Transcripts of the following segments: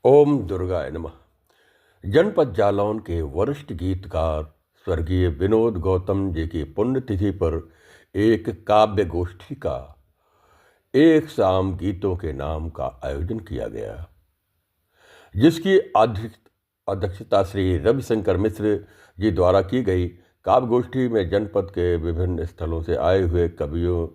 ओम दुर्गाय नमः। जनपद जालौन के वरिष्ठ गीतकार स्वर्गीय विनोद गौतम जी की पुण्यतिथि पर एक काव्य गोष्ठी का एक शाम गीतों के नाम का आयोजन किया गया, जिसकी अध्यक्षता श्री रविशंकर मिश्र जी द्वारा की गई। काव्य गोष्ठी में जनपद के विभिन्न स्थलों से आए हुए कवियों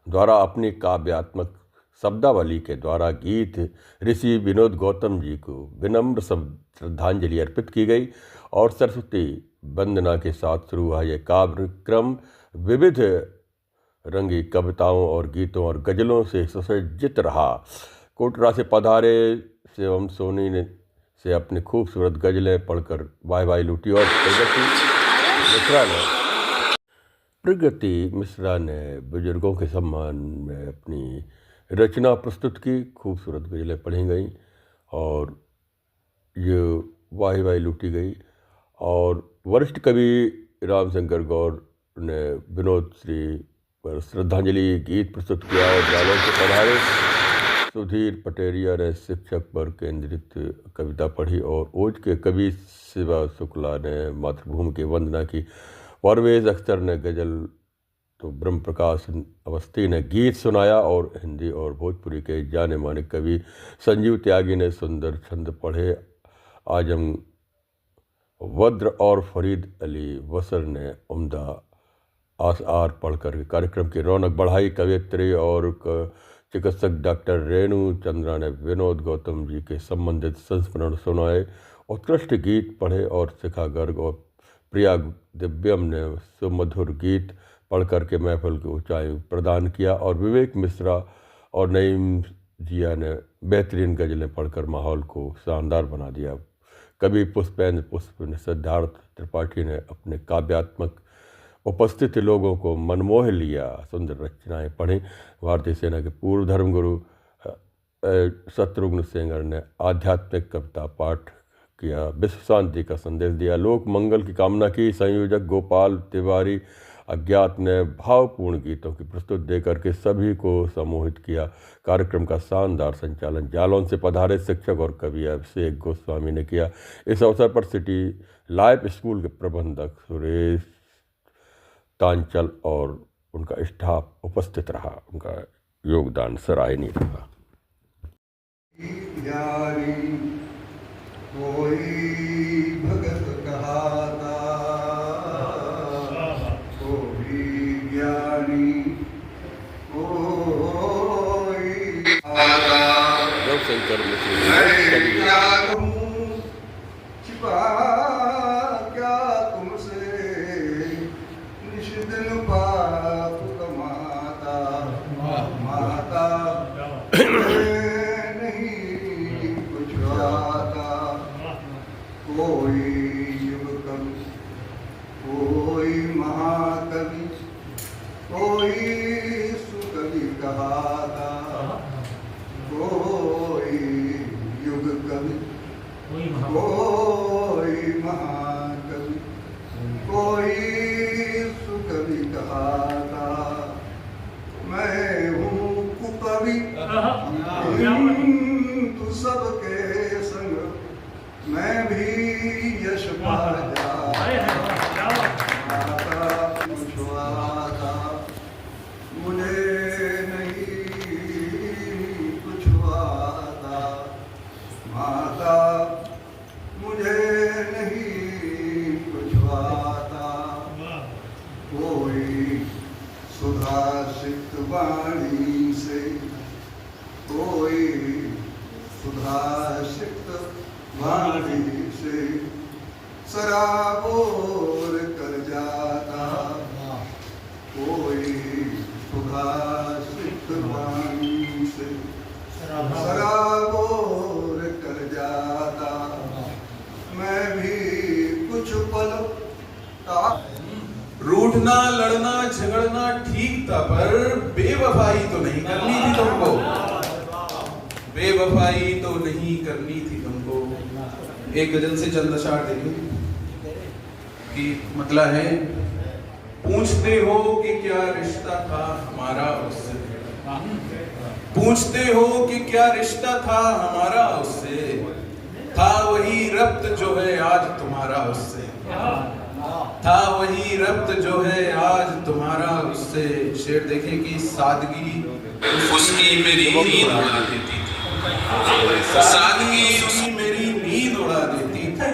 द्वारा अपनी काव्यात्मक शब्दावली के द्वारा गीत ऋषि विनोद गौतम जी को विनम्र श्रद्धांजलि अर्पित की गई और सरस्वती वंदना के साथ शुरू हुआ यह कार्यक्रम विविध रंगी कविताओं और गीतों और गजलों से सुसज्जित रहा। कोटरा से पधारे शिवम सोनी ने से अपनी खूबसूरत गजलें पढ़कर वाह लूटी और प्रगति मिश्रा ने बुजुर्गों के सम्मान में अपनी रचना प्रस्तुत की। खूबसूरत गजलें पढ़ी गई और ये वाह लूटी गई। और वरिष्ठ कवि रामशंकर गौर ने विनोद श्री पर श्रद्धांजलि गीत प्रस्तुत किया और जालौन से पधारे सुधीर पटेरिया ने शिक्षक पर केंद्रित कविता पढ़ी और ओज के कवि शिवा शुक्ला ने मातृभूमि की वंदना की। परवेज अख्तर ने गजल तो ब्रह्म प्रकाश अवस्थी ने गीत सुनाया और हिंदी और भोजपुरी के जाने माने कवि संजीव त्यागी ने सुंदर छंद पढ़े। आजम वद्र और फरीद अली वसर ने उम्दा आसार पढ़कर कार्यक्रम की रौनक बढ़ाई। कवियत्री और चिकित्सक डॉक्टर रेणु चंद्रा ने विनोद गौतम जी के संबंधित संस्मरण सुनाए। उत्कृष्ट गीत पढ़े और शिखा गर्ग और प्रिया दिव्यम ने सुमधुर गीत पढ़कर के महफिल की ऊंचाई प्रदान किया और विवेक मिश्रा और नईम जिया ने बेहतरीन गजलें पढ़कर माहौल को शानदार बना दिया। कवि पुष्पेंद्र पुष्प ने सिद्धार्थ त्रिपाठी ने अपने काव्यात्मक उपस्थित लोगों को मनमोह लिया। सुंदर रचनाएं पढ़ी। भारतीय सेना के पूर्व धर्मगुरु शत्रुघ्न सेंगर ने आध्यात्मिक कविता पाठ किया, विश्व शांति का संदेश दिया, लोक मंगल की कामना की। संयोजक गोपाल तिवारी अज्ञात ने भावपूर्ण गीतों की प्रस्तुत देकर के सभी को सम्मोहित किया। कार्यक्रम का शानदार संचालन जालौन से पधारे शिक्षक और कवि अभिषेक गोस्वामी ने किया। इस अवसर पर सिटी लाइफ स्कूल के प्रबंधक सुरेश तांचल और उनका स्टाफ उपस्थित रहा। उनका योगदान सराहनीय रहा। कोई भगत कहाता, कोई ज्ञानी, कोई छिपा क्या तुमसे निष्दिन पाप कमाता, माता नहीं कुछ आता। कोई युग कवि, कोई महाकवि, कोई सुकवि कहाता। कोई युग कवि, कोई महाकवि, कोई सुकवि कहाता। मैं हूँ कुकवि तू सबके संग, मैं भी यश पा जाता। कुछ आता मुझे नहीं कुछ आता, माता मुझे नहीं कुछ आता। कोई सुधासित वाणी से, कोई सुधासित वाणी से सराबोर कर जाता। कोई सुधासित वाणी से सराबोर कर जाता। मैं भी कुछ पल रूठना लड़ना झगड़ना ठीक था, पर बेवफाई तो नहीं करनी थी तुमको। बेवफाई तो नहीं करनी थी तुमको। एक गजल से चंद अशार देखिए कि मतलब है, पूछते हो कि क्या रिश्ता था हमारा उससे, पूछते हो कि क्या रिश्ता था हमारा उससे, जो है आज तुम्हारा उससे, था वही रब्त जो है आज तुम्हारा उससे। शेर देखें कि सादगी उसकी मेरी नींद उड़ा देती थी, सादगी उसकी मेरी नींद उड़ा देती थी।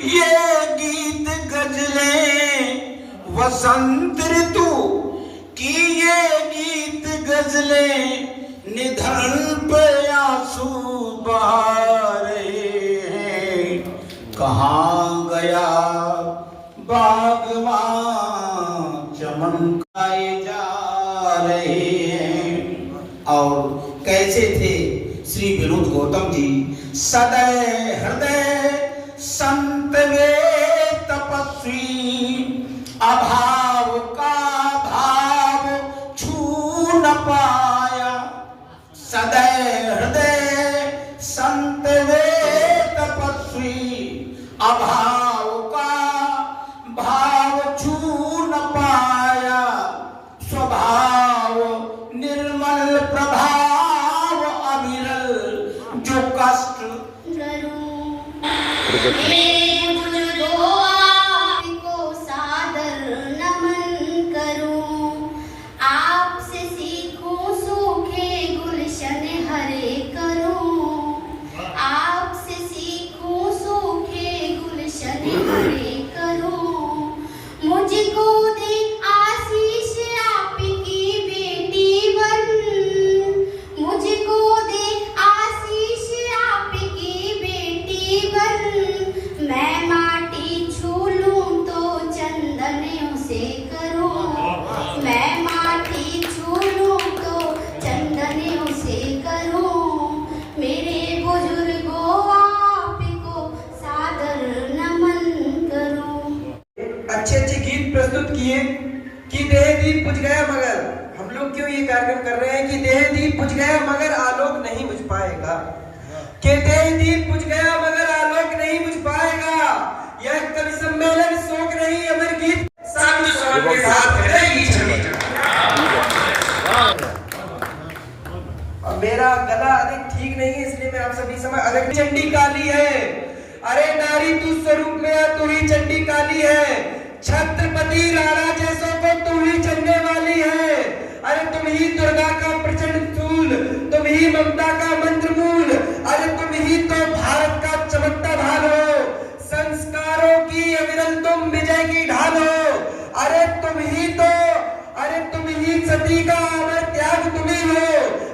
ये गीत गजलें वसंत ऋतु की, ये गीत गजलें निधन पे आंसू बहा रहे हैं। कहाँ गया बागवान चमन खाए जा रहे हैं। और कैसे थे श्री विनोद गौतम जी, सदैव हृदय संत वे तपस्वी, अभाव का भाव छू न पाया। सदैव हृदय संत वे तपस्वी, अभाव का भाव छू न पाया। स्वभाव निर्मल प्रभाव अविरल, जो कष्ट मेरे बुजुर्गों आपको सादर नमन करूं, आपसे सीखूं सूखे गुलशन हरे करूं, आपसे सीखूं सूखे गुलशन हरे करूं। मुझको दे आशीष आपकी बेटी बन, मुझको दे आशीष आपकी बेटी बन। मैं माटी छू लूं तो चंदन उसे करूं, मैं माटी छू लूं तो चंदन उसे करूं। मेरे बुजुर्गों आपको सादर नमन करूं। अच्छे अच्छे गीत प्रस्तुत किए कि देह दीप बुझ गया मगर, हम लोग क्यों ये कार्यक्रम कर रहे हैं कि देह दीप बुझ गया मगर आलोक नहीं बुझ पाएगा, कि देह दीप बुझ गया मगर आलोक नहीं बुझ पाएगा। यह कवि सम्मेलन शोक नहीं अमर गीत साथ के साथ है। और मेरा गला अधिक ठीक नहीं है, इसलिए मैं आप सभी समय अधिक चंडी काली है। अरे नारी तू स्वरूप में आ, तू ही चंडी काली है। छत्रपति राणा जैसों को तू ही चलने वाली है। अरे तुम ही दुर्गा का प्रचंड सूल, तुम ही ममता का मंत्र मूल। अरे तुम ही तो भारत का चमकता ढाल हो, संस्कारों की अविरल तुम विजय की ढाल हो। अरे तुम ही तो, अरे तुम ही सती का अमर त्याग तुम ही हो।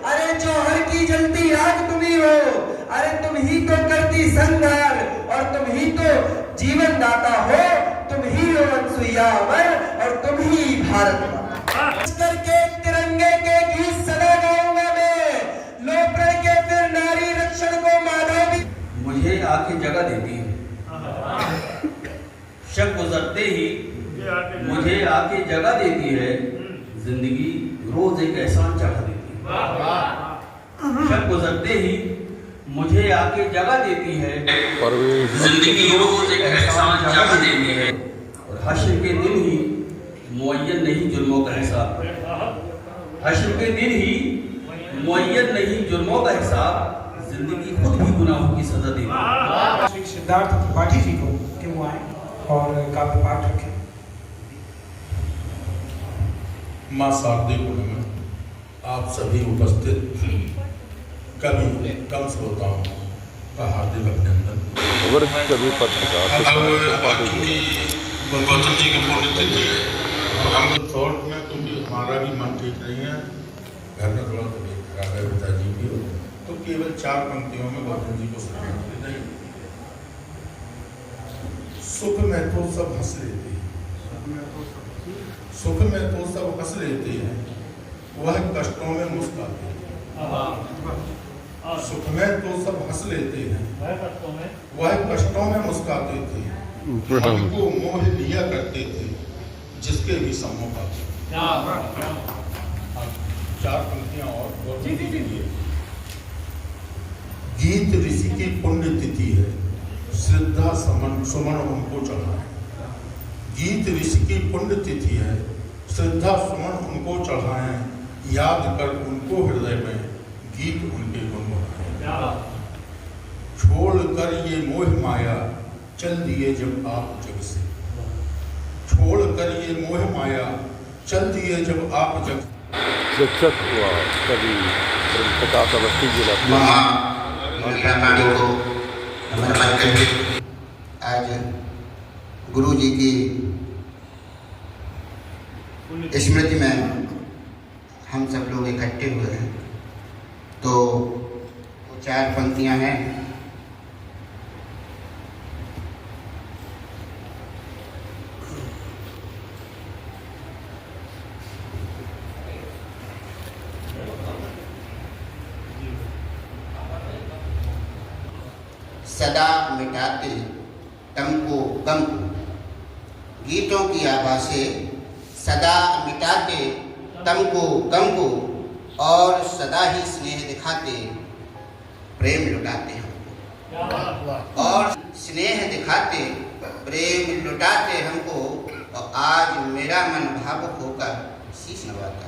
अरे जौहर की जलती आग तुम ही हो। अरे तुम ही तो करती संहार और तुम ही तो जीवन दाता हो। तुम ही हो अनसुईया अमर और तुम ही भारत माता। करके तिरंगे के गीत सदा गाऊंगा मैं, लो प्रण के फिर नारी रक्षण को माधव भी। मुझे आके जगह देती है, शक गुजरते ही मुझे आके जगह देती है। जिंदगी रोज एक एहसान चढ़ा देती है, शक गुजरते ही मुझे आके जगह देती है। जिंदगी रोज एक एहसान चढ़ा देती है। और हश्र के दिन ही मुअय्यन नहीं जुर्मों का हिसाब, हश्र के दिन ही मुअय्यन नहीं जुर्मों का हिसाब। जिंदगी खुद भी गुनाहों की सजा देती है। श्री सिद्धार्थ त्रिपाठी जी को कि वो आए और काव्य पाठ रखें। माँ शारदे को नमन। आप सभी उपस्थित कवि कम श्रोताओं का हार्दिक अभिनंदन। कवि पत्रकार गौतम जी की पुण्यतिथि है, हम शॉर्ट में, क्योंकि हमारा भी मन ठीक नहीं है, घर में थोड़ा तबीयत खराब है, पिताजी की, तो केवल 4 पंक्तियों में गौतम जी को श्रद्धांजलि नहीं। सुख में तो सब हंस लेते हैं, सुख में तो सब हंस लेते हैं, वह कष्टों में मुस्कुराते हैं। सुख में तो सब हंस लेते हैं, वह कष्टों में मुस्कुराते थे। हमको मोह लिया करते थे, जिसके भी सम्मुख आते। 4 पंक्तियां और गीत ऋषि की पुण्य तिथि है, श्रद्धा सुमन उनको चढ़ाएं। गीत ऋषि की पुण्य तिथि है, श्रद्धा सुमन उनको चढ़ाएं। याद कर उनको हृदय में गीत उनके गुनगुनाए। छोड़ कर ये मोह माया चल दिए जब आप जग से, छोड़ कर ये मोह माया चल दिए जब आप जग। शिक्षक हुआ कवि प्रकाश अवस्थी जी ने को नमन करके आज गुरु जी की स्मृति में हम सब लोग इकट्ठे हुए हैं। तो 4 पंक्तियां हैं। सदा मिटाते तम को गम को, गीतों की आभा से सदा मिटाते तम को गम को, और सदा ही स्नेह दिखाते प्रेम लुटाते हमको, और स्नेह दिखाते प्रेम लुटाते हमको। और आज मेरा मन भावुक होकर शीश नवाता,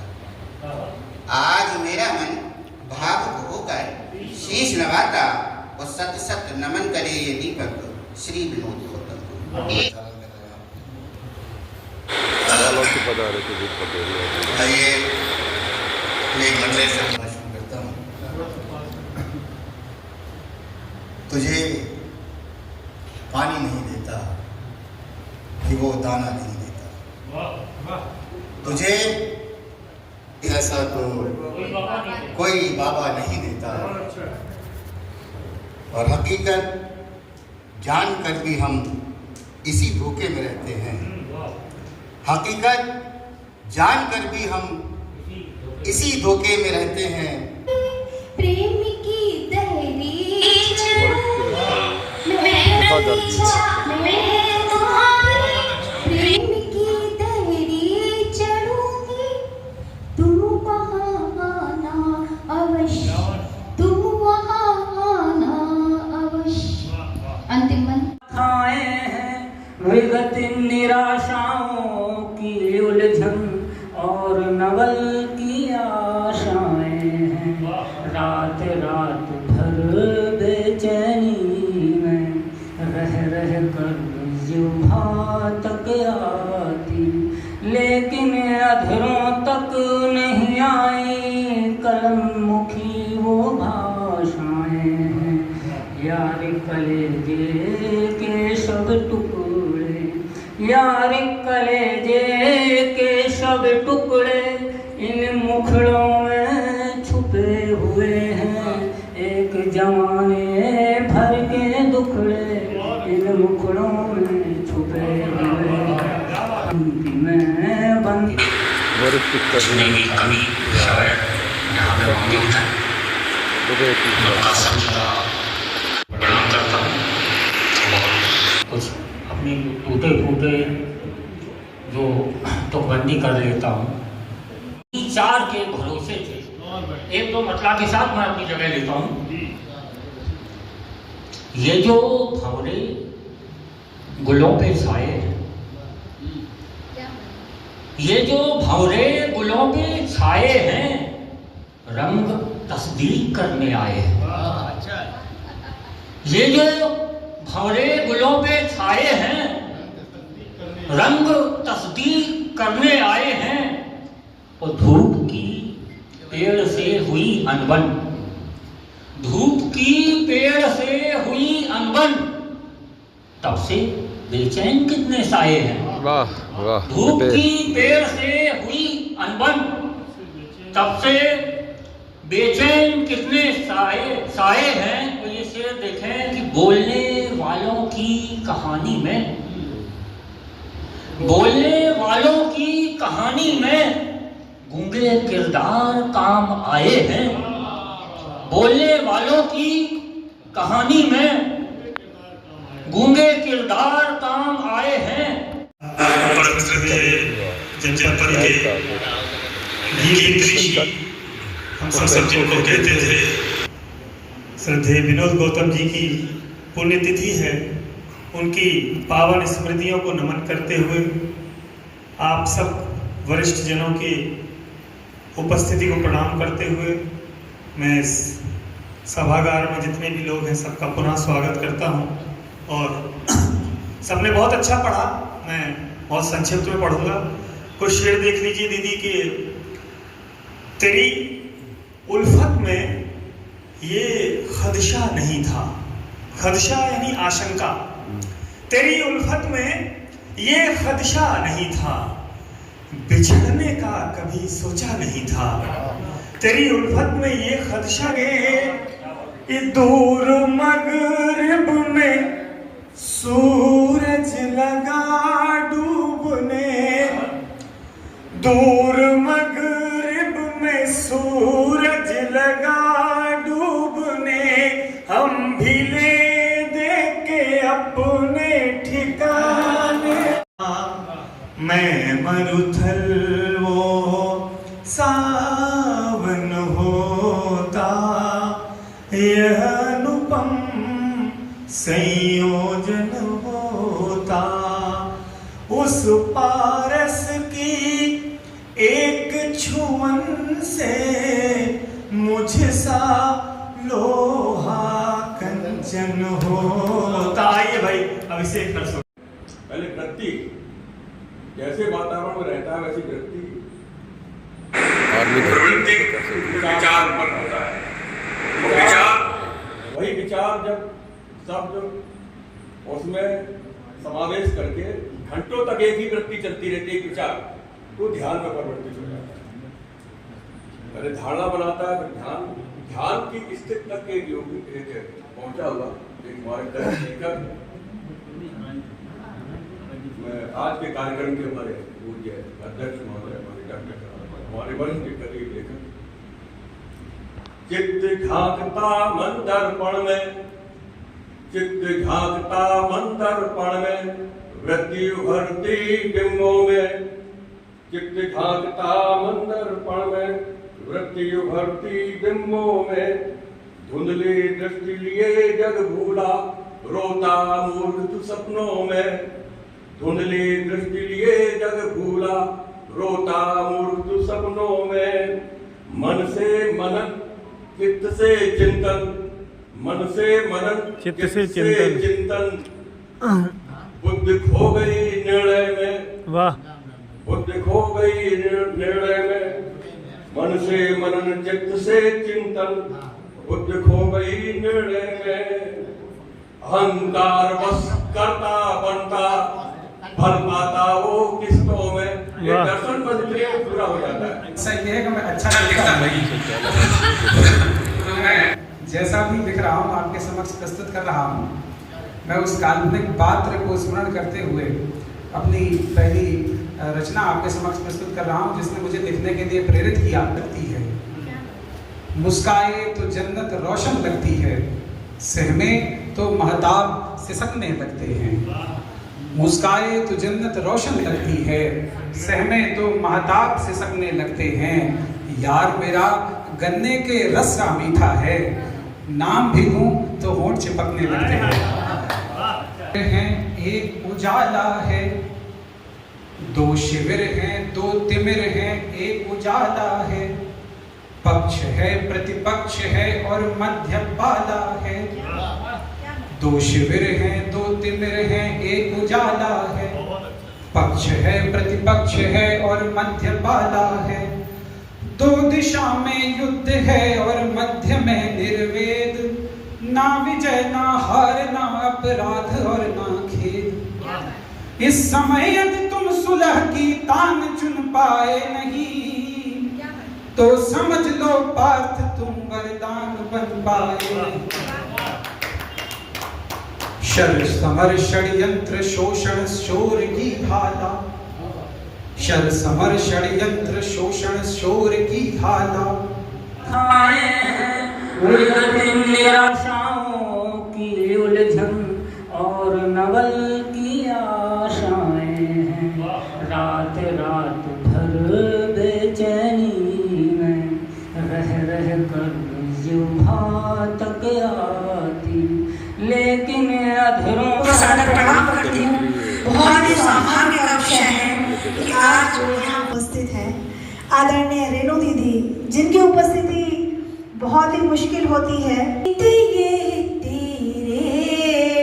आज मेरा मन भावुक होकर शीश नवाता, और सत सत नमन करे ये दीपक श्री विनोद गौतम को। आइए एक मंत्र से भाषण करता हूँ। तुझे पानी नहीं देता कि वो दाना नहीं देता, तुझे ऐसा तो कोई बाबा नहीं देता। और हकीकत जानकर भी हम इसी धोखे में रहते हैं, हकीकत जानकर भी हम इसी धोखे में रहते हैं। प्रेम की दहलीज मैं तुम्हारी, प्रेम की दहलीज चढ़ूंगी, तुम वहाँ आना अवश्य, तुम वहाँ आना अवश्य। अंतिम आए हैं विगत निराशाओं की उलझन और नवल की आशाएं हैं। रात रात भर बेचैनी में रह रह कर जुभा तक आती, लेकिन अधरों तक नहीं आई कलम मुखी वो भाषाएं हैं। यार कलेजे के सब टुकड़े, यार कलेजे के सब टुकड़े इन मुखड़ों में छुपे हुए हैं। एक जमाने भर के दुखड़े इन मुखड़ों में छुपे हुए हैं। मैं बंद जितने भी कवि शायर यहाँ पे मौजूद हैं, उनका सबका प्रणाम करता हूँ। कुछ अपनी टूटे फूटे जो तुकबंदी कर लेता हूँ। 4 के भरोसे थे, एक दो मतला के साथ मैं अपनी जगह लेता हूँ। ये जो भंवरे गुलों पे छाए हैं, ये जो भंवरे गुलों पे छाए हैं, रंग तस्दीक करने आए हैं। ये जो भंवरे गुलों पे छाए हैं, रंग तस्दीक करने आए हैं। और धूप की पेड़ से हुई अनबन, धूप की पेड़ से हुई अनबन, तब से बेचैन कितने साए हैं। वाह वाह। धूप की पेड़ से हुई अनबन, तब से बेचैन कितने साए हैं। तो ये शेर देखें कि बोलने वालों की कहानी में, बोलने वालों की कहानी में गूंगे किरदार काम आए हैं। बोलने वालों की कहानी में गूंगे किरदार काम आए हैं। हम सब जिनको कहते थे, श्रद्धेय विनोद गौतम जी की पुण्यतिथि है। उनकी पावन स्मृतियों को नमन करते हुए आप सब वरिष्ठ जनों के उपस्थिति को प्रणाम करते हुए मैं इस सभागार में जितने भी लोग हैं सबका पुनः स्वागत करता हूं। और सबने बहुत अच्छा पढ़ा, मैं बहुत संक्षिप्त में पढ़ूंगा। कुछ शेर देख लीजिए दीदी के, तेरी उल्फत में ये खदशा नहीं था, खदशा यानी आशंका, तेरी उल्फत में ये खदशा नहीं था, बिछड़ने का कभी सोचा नहीं था, तेरी उल्फत में ये खदशा के दूर मगरिब में सूरज लगा डूबने, दूर मगरिब में सूरज लगा डूबने, हम भी ले दे के अपने ठिकाने, मैं मरुथल वो सावन होता, यह अनुपम संयोजन होता, उस पारस की एक छुअन से मुझसा लोहा कंचन होता। आइए भाई अभिषेक कर सो। पहले वृत्ति जैसे वातावरण में रहता है वैसी वृत्ति प्रवृत्ति विचार पर होता है। विचार वही विचार जब शब्द उसमें समावेश करके घंटों तक एक ही वृत्ति चलती रहती है, विचार तो ध्यान में परिवर्तित हो जाता है। पहले धारणा बनाता है, फिर ध्यान की स्थिति तक एक योगी पहुंचा हुआ एक मार्गदर्शन लेकर आज के कार्यक्रम के हमारे पूज्य अध्यक्ष महोदय, हमारे डॉक्टर हमारे वरिष्ठ के करीब लेकर, चित्त झांकता मन दर्पण में, चित्त झांकता मन दर्पण में, वृत्ति उभरती बिंबों में, चित्त झांकता मन दर्पण में, वृत्ति उभरती बिंबों में, धुंधली दृष्टि लिए जग भूला, रोता मूर्ख तू सपनों में, धुंधली दृष्टि लिए जग भूला, रोता मूर्ख तू सपनों में, मन से मनन चित्त से चिंतन, मन से मनन चित्त से चिंतन, बुद्धि खो गई निर्णय में, वाह, बुद्धि खो गई निर्णय में, मन से मनन चित्त से चिंतन, बुद्धि खो गई निर्णय में, अहंकार बस करता बनता, फल पाता वो किस्तों में, ये दर्शन मंत्री पूरा हो जाता है। ऐसा ये है कि मैं अच्छा लिखता तो मैं जैसा भी लिख रहा हूँ आपके समक्ष प्रस्तुत कर रहा हूँ, मैं उस काल्पनिक पात्र को स्मरण करते हुए अपनी पहली रचना आपके समक्ष प्रस्तुत कर रहा हूँ, जिसने मुझे लिखने के लिए प्रेरित किया करती है। मुस्काए तो जन्नत रोशन लगती है, सहमे तो महताब सिसकने लगते हैं, मुस्काए तो जन्नत रोशन लगती है, सहमे तो महताब सिसकने लगते हैं, यार मेरा गन्ने के रस का मीठा है, नाम भी लूं तो होंठ चिपकने लगते हैं, एक उजाला है, दो शिविर हैं, दो तिमिर हैं, एक उजाला है, पक्ष है प्रतिपक्ष है और मध्य बाला है, दो शिविर हैं, दो तिमिर हैं, एक उजाला है, पक्ष है प्रतिपक्ष है और मध्य बाला है, दो दिशा में युद्ध है और मध्य में निर्वेद, ना विजय ना हार ना अपराध और ना खेद, इस समय यदि तुम सुलह की तान चुन पाए नहीं तो समझ लो पार्थ तुम वरदान बन पाए। शर समर षड्यंत्र शोषण शोर की भाला, शर समर षड्यंत्र शोषण शोर की भाला, निराशाओं की उलझन और नवल की आशाएं हैं, रात रात भर बेचैनी में रह रह कर युवा तक आती, लेकिन अधरों को सादर प्रणाम करती हूँ। बहुत ही सौभाग्य का विषय है कि आज जो यहाँ उपस्थित है आदरणीय रेणु दीदी जिनकी उपस्थिति बहुत ही मुश्किल होती है। ये तेरे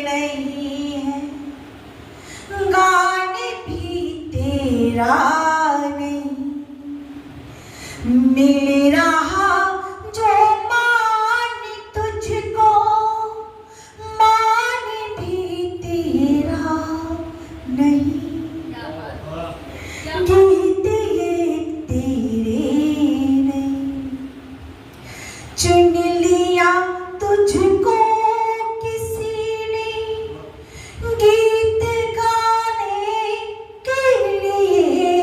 नहीं है, गाने भी तेरा नहीं, मिल रहा जो मान तुझको, मान भी तेरा नहीं। गीत ये तेरे नहीं, चुन लिया तुझको किसी ने गीत गाने के लिए,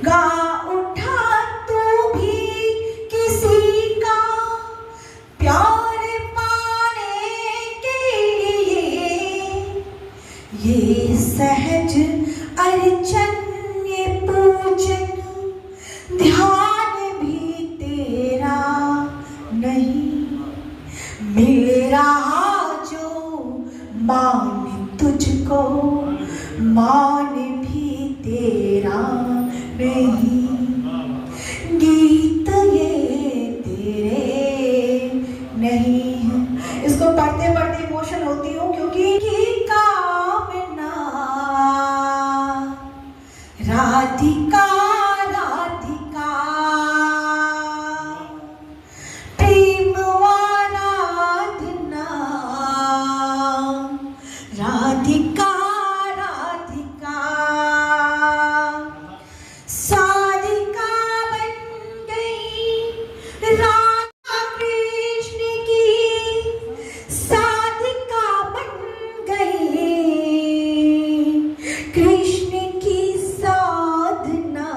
गा उठा तू भी किसी का प्यार पाने के लिए। ये सहज अर्चन ये पूजन ध्यान भी तेरा नहीं, मिल रहा जो मान तुझको, मान भी तेरा नहीं। गीत ये तेरे नहीं है। इसको पढ़ते पढ़ते इमोशन होती हूँ, क्योंकि कामना राधिका राधिका प्रेम आराधना, राधिका राधिका साधिका बन गई राधा कृष्ण की, साधिका बन गई कृष्ण की साधना,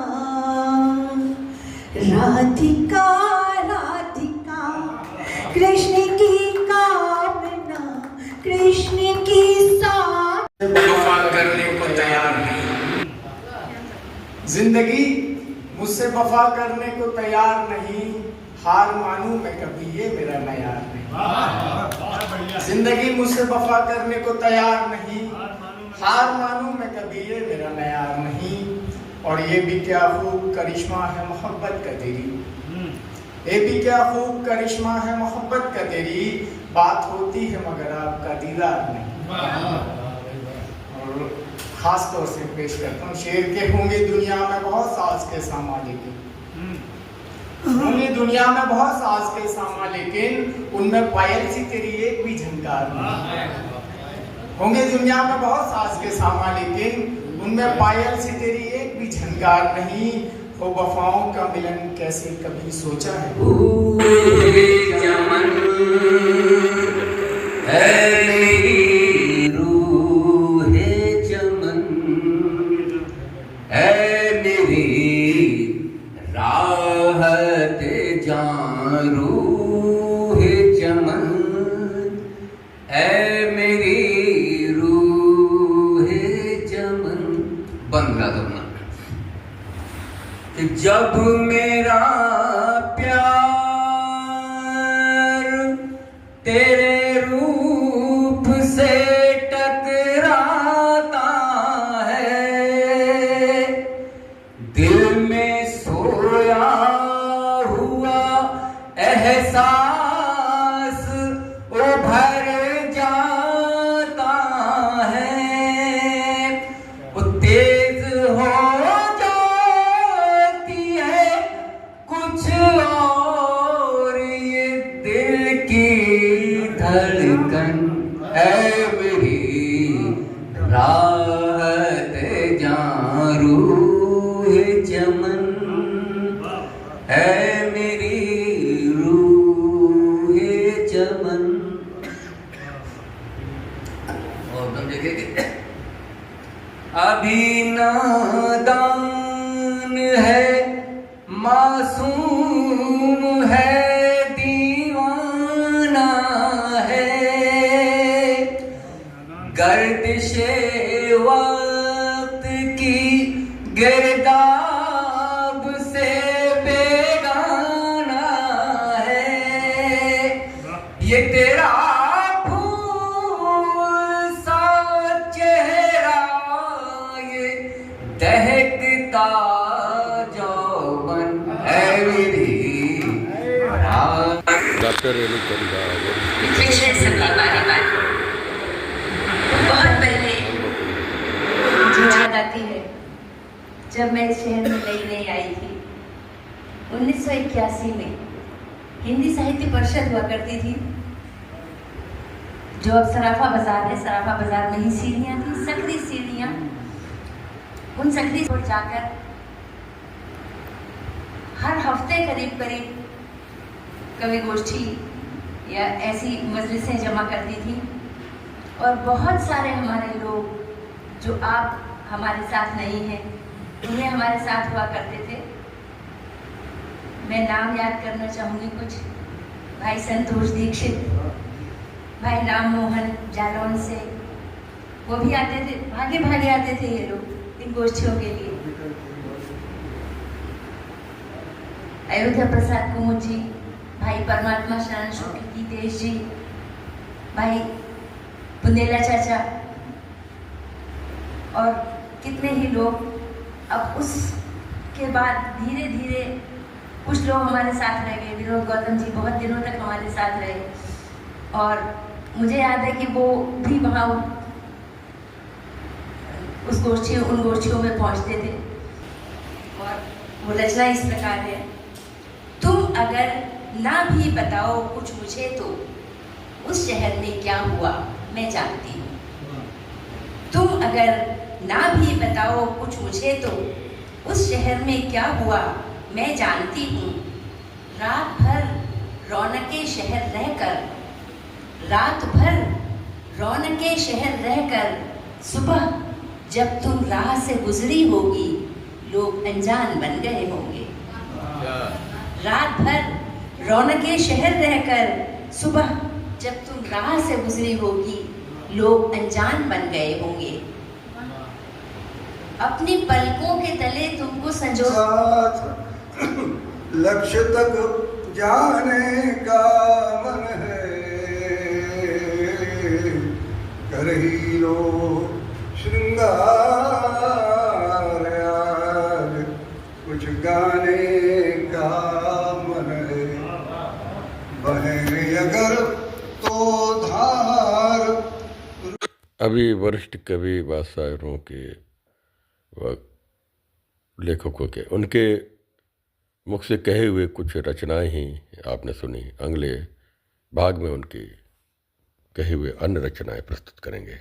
राधिका राधिका कृष्ण की कामना, कृष्ण की वफा करने को तैयार नहीं। जिंदगी मुझसे वफा करने को तैयार नहीं, हार मानूं मैं कभी ये मेरा नयार नहीं। जिंदगी मुझसे वफा करने को तैयार नहीं, हार मानूं मैं कभी ये मेरा नयार नहीं। और ये भी क्या खूब करिश्मा है मोहब्बत का तेरी, ये भी क्या खूब करिश्मा है मोहब्बत का तेरी, बात होती है मगर आपका दीदार नहीं। और खास तौर से पेश करता हूँ शेर के होंगे दुनिया में बहुत साज के सामा, लेकिन होंगे दुनिया में बहुत साज के सामा, लेकिन उनमें पायल सी तेरी एक भी झनकार नहीं। होंगे दुनिया में बहुत साज के सामा, लेकिन उनमें पायल सी तेरी एक भी झनकार नहीं। हो वफाओं का मिलन कैसे कभी सोचा है? चमन है मेरी रूहे चमन, है मेरी राहत जान रूहे चमन, है मेरी रूहे चमन। बंद गा दो ना। जब मेरा प्यार तेरे रूप से टकराता है, दिल में सोया हुआ एहसास उभर जाता है। वो तेज हो जाती है कुछ और ये दिल की धड़कन, है मेरी राहत जान रूहे चमन, है मेरी रूहे चमन। और तुम देखेंगे अभी नादान है, मासूम है, दीवाना है, गर्दिशे वक्त की गिरदाब से बेगाना है। ये तेरा फूल सा चेहरा, ये दहकता जौबन, है डॉक्टर रेणु चंदा पिछले समय बारी बारी बहुत पहले मुझे याद आती है जब मैं इस शहर में नई नई आई थी 1981 में हिंदी साहित्य परिषद हुआ करती थी, जो अब सराफा बाजार है। सराफा बाजार में ही सीढ़ियाँ थी, सकरी सीढ़ियाँ। उन सकरी पर जाकर हर हफ्ते करीब करीब कवि गोष्ठी या ऐसी मजलिसें जमा करती थी, और बहुत सारे हमारे लोग जो आप हमारे साथ नहीं हैं उन्हें हमारे साथ हुआ करते थे। मैं नाम याद करना चाहूँगी कुछ। भाई संतोष दीक्षित, भाई राम मोहन जालौन से, वो भी आते थे, भागे भागे आते थे ये लोग इन गोष्ठियों के लिए। अयोध्या प्रसाद कुमुद जी, भाई परमात्मा शरण शुक्ल गीतेश जी, भाई बुंदेला चाचा, और कितने ही लोग। अब उसके बाद धीरे धीरे कुछ लोग हमारे साथ रह गए। विनोद गौतम जी बहुत दिनों तक हमारे साथ रहे, और मुझे याद है कि वो भी वहाँ उन गोष्ठियों में पहुँचते थे। और वो रचना इस प्रकार है। तुम अगर ना भी बताओ कुछ मुझे तो उस शहर में क्या हुआ मैं जानती हूँ। तुम अगर ना भी बताओ कुछ मुझे तो उस शहर में क्या हुआ मैं जानती हूँ। रात भर रौनके शहर रहकर, रात भर रौनके शहर रहकर, सुबह जब तुम राह से गुजरी होगी लोग अनजान बन गए होंगे। रात भर रौनके शहर रहकर, सुबह जब तुम राह से गुजरी होगी लोग अनजान बन गए होंगे। अपनी पलकों के तले तुमको संजो लक्ष्य तक जाने का मन है, कर ही लो श्रृंगार आज, कुछ गाने का मन है, बहे अगर तो धार। अभी वरिष्ठ कवि व शायरों के व लेखकों के उनके मुख से कहे हुए कुछ रचनाएं ही आपने सुनी। अगले भाग में उनकी कहे हुए अन्य रचनाएं प्रस्तुत करेंगे।